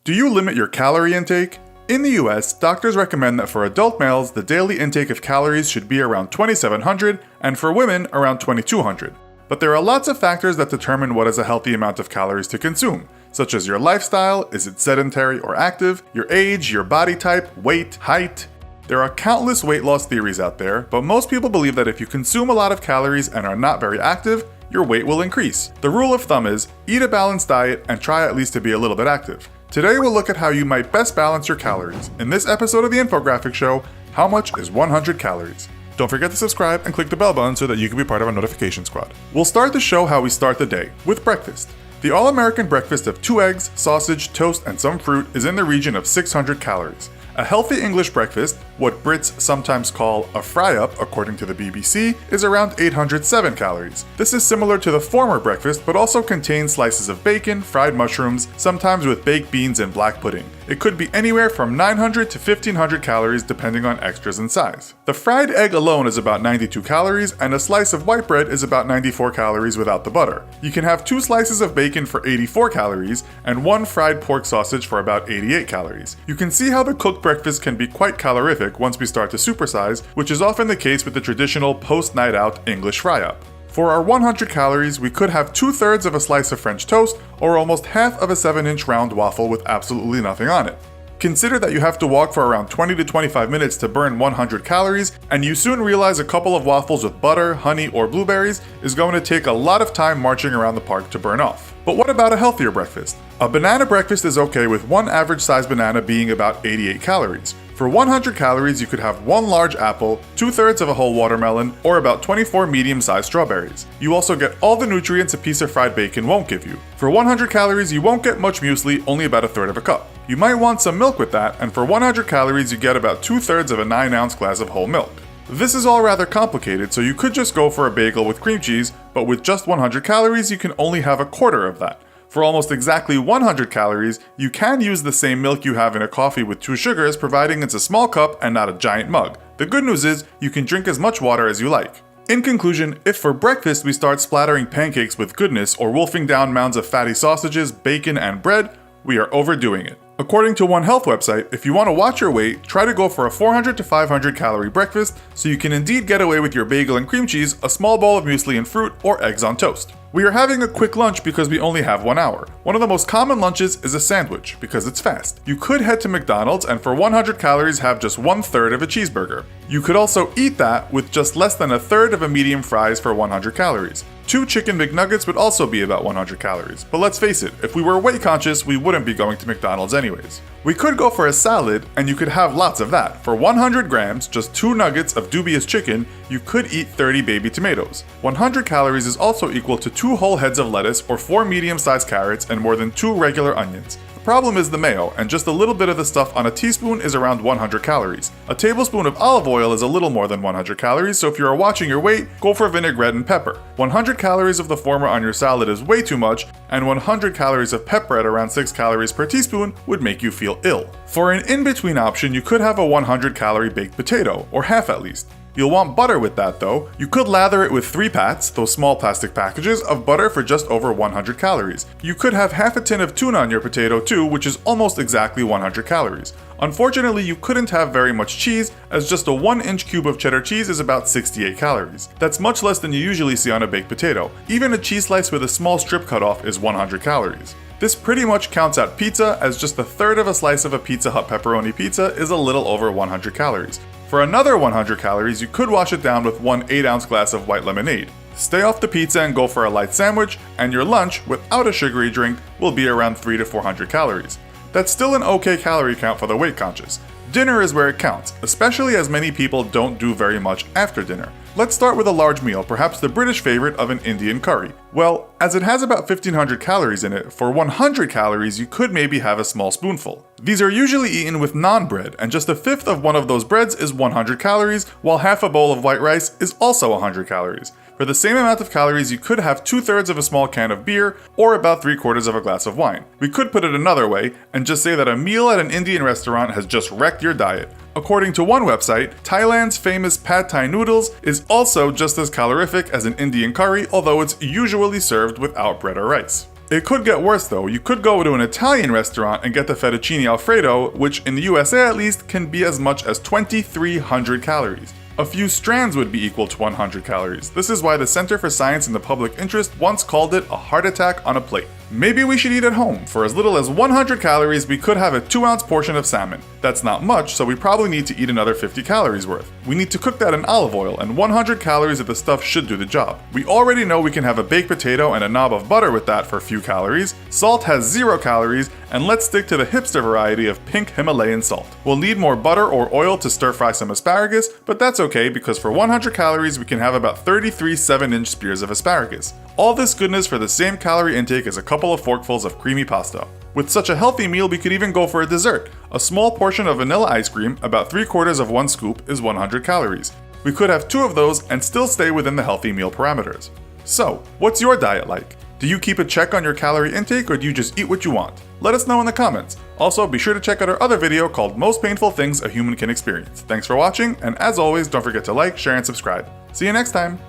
Do you limit your calorie intake? In the US, doctors recommend that for adult males, the daily intake of calories should be around 2,700, and for women, around 2,200. But there are lots of factors that determine what is a healthy amount of calories to consume, such as your lifestyle, is it sedentary or active, your age, your body type, weight, height. There are countless weight loss theories out there, but most people believe that if you consume a lot of calories and are not very active, your weight will increase. The rule of thumb is, eat a balanced diet and try at least to be a little bit active. Today we'll look at how you might best balance your calories. In this episode of the infographic show, how much is 100 calories? Don't forget to subscribe and click the bell button so that you can be part of our notification squad. We'll start the show how we start the day, with breakfast. The all-American breakfast of 2 eggs, sausage, toast, and some fruit is in the region of 600 calories. A healthy English breakfast, what Brits sometimes call a fry-up according to the BBC, is around 807 calories. This is similar to the former breakfast, but also contains slices of bacon, fried mushrooms, sometimes with baked beans and black pudding. It could be anywhere from 900 to 1500 calories depending on extras and size. The fried egg alone is about 92 calories, and a slice of white bread is about 94 calories without the butter. You can have 2 slices of bacon for 84 calories, and 1 fried pork sausage for about 88 calories. You can see how the cooked breakfast can be quite calorific once we start to supersize, which is often the case with the traditional post-night out English fry-up. For our 100 calories, we could have 2/3 of a slice of French toast or almost half of a 7-inch round waffle with absolutely nothing on it. Consider that you have to walk for around 20 to 25 minutes to burn 100 calories, and you soon realize a couple of waffles with butter, honey, or blueberries is going to take a lot of time marching around the park to burn off. But what about a healthier breakfast? A banana breakfast is okay, with 1 average size banana being about 88 calories. For 100 calories, you could have 1 large apple, 2/3 of a whole watermelon, or about 24 medium-sized strawberries. You also get all the nutrients a piece of fried bacon won't give you. For 100 calories, you won't get much muesli, only about 1/3 of a cup. You might want some milk with that, and for 100 calories, you get about 2/3 of a 9-ounce glass of whole milk. This is all rather complicated, so you could just go for a bagel with cream cheese, but with just 100 calories, you can only have 1/4 of that. For almost exactly 100 calories, you can use the same milk you have in a coffee with 2 sugars, providing it's a small cup and not a giant mug. The good news is, you can drink as much water as you like. In conclusion, if for breakfast we start splattering pancakes with goodness or wolfing down mounds of fatty sausages, bacon, and bread, we are overdoing it. According to one health website, if you want to watch your weight, try to go for a 400 to 500 calorie breakfast so you can indeed get away with your bagel and cream cheese, a small bowl of muesli and fruit, or eggs on toast. We are having a quick lunch because we only have 1 hour. One of the most common lunches is a sandwich because it's fast. You could head to McDonald's and for 100 calories have just 1/3 of a cheeseburger. You could also eat that with just less than 1/3 of a medium fries for 100 calories. 2 chicken McNuggets would also be about 100 calories. But let's face it, if we were weight conscious, we wouldn't be going to McDonald's anyways. We could go for a salad, and you could have lots of that. For 100 grams, just 2 nuggets of dubious chicken, you could eat 30 baby tomatoes. 100 calories is also equal to 2 whole heads of lettuce or 4 medium-sized carrots and more than 2 regular onions. The problem is the mayo, and just a little bit of the stuff on a teaspoon is around 100 calories. A tablespoon of olive oil is a little more than 100 calories, so if you are watching your weight, go for vinaigrette and pepper. 100 calories of the former on your salad is way too much, and 100 calories of pepper at around 6 calories per teaspoon would make you feel ill. For an in-between option, you could have a 100 calorie baked potato, or half at least. You'll want butter with that though. You could lather it with 3 pats, those small plastic packages, of butter for just over 100 calories. You could have half a tin of tuna on your potato too, which is almost exactly 100 calories. Unfortunately, you couldn't have very much cheese, as just a 1-inch cube of cheddar cheese is about 68 calories. That's much less than you usually see on a baked potato. Even a cheese slice with a small strip cut off is 100 calories. This pretty much counts out pizza, as just 1/3 of a slice of a Pizza Hut pepperoni pizza is a little over 100 calories. For another 100 calories, you could wash it down with 1 8-ounce glass of white lemonade. Stay off the pizza and go for a light sandwich, and your lunch, without a sugary drink, will be around 300 to 400 calories. That's still an okay calorie count for the weight conscious. Dinner is where it counts, especially as many people don't do very much after dinner. Let's start with a large meal, perhaps the British favorite of an Indian curry. Well, as it has about 1500 calories in it, for 100 calories you could maybe have a small spoonful. These are usually eaten with naan bread, and just 1/5 of one of those breads is 100 calories, while half a bowl of white rice is also 100 calories. For the same amount of calories, you could have 2/3 of a small can of beer, or about 3/4 of a glass of wine. We could put it another way, and just say that a meal at an Indian restaurant has just wrecked your diet. According to one website, Thailand's famous pad thai noodles is also just as calorific as an Indian curry, although it's usually served without bread or rice. It could get worse though. You could go to an Italian restaurant and get the fettuccine alfredo, which in the USA at least can be as much as 2,300 calories. A few strands would be equal to 100 calories. This is why the Center for Science in the Public Interest once called it a heart attack on a plate. Maybe we should eat at home. For as little as 100 calories, we could have a 2-ounce portion of salmon. That's not much, so we probably need to eat another 50 calories worth. We need to cook that in olive oil, and 100 calories of the stuff should do the job. We already know we can have a baked potato and a knob of butter with that for a few calories. Salt has 0 calories, and let's stick to the hipster variety of pink Himalayan salt. We'll need more butter or oil to stir fry some asparagus, but that's okay because for 100 calories we can have about 33 7-inch spears of asparagus. All this goodness for the same calorie intake as a couple of forkfuls of creamy pasta. With such a healthy meal, we could even go for a dessert. A small portion of vanilla ice cream, about 3/4 of 1 scoop, is 100 calories. We could have 2 of those and still stay within the healthy meal parameters. So, what's your diet like? Do you keep a check on your calorie intake or do you just eat what you want? Let us know in the comments. Also, be sure to check out our other video called Most Painful Things a Human Can Experience. Thanks for watching, and as always, don't forget to like, share, and subscribe. See you next time!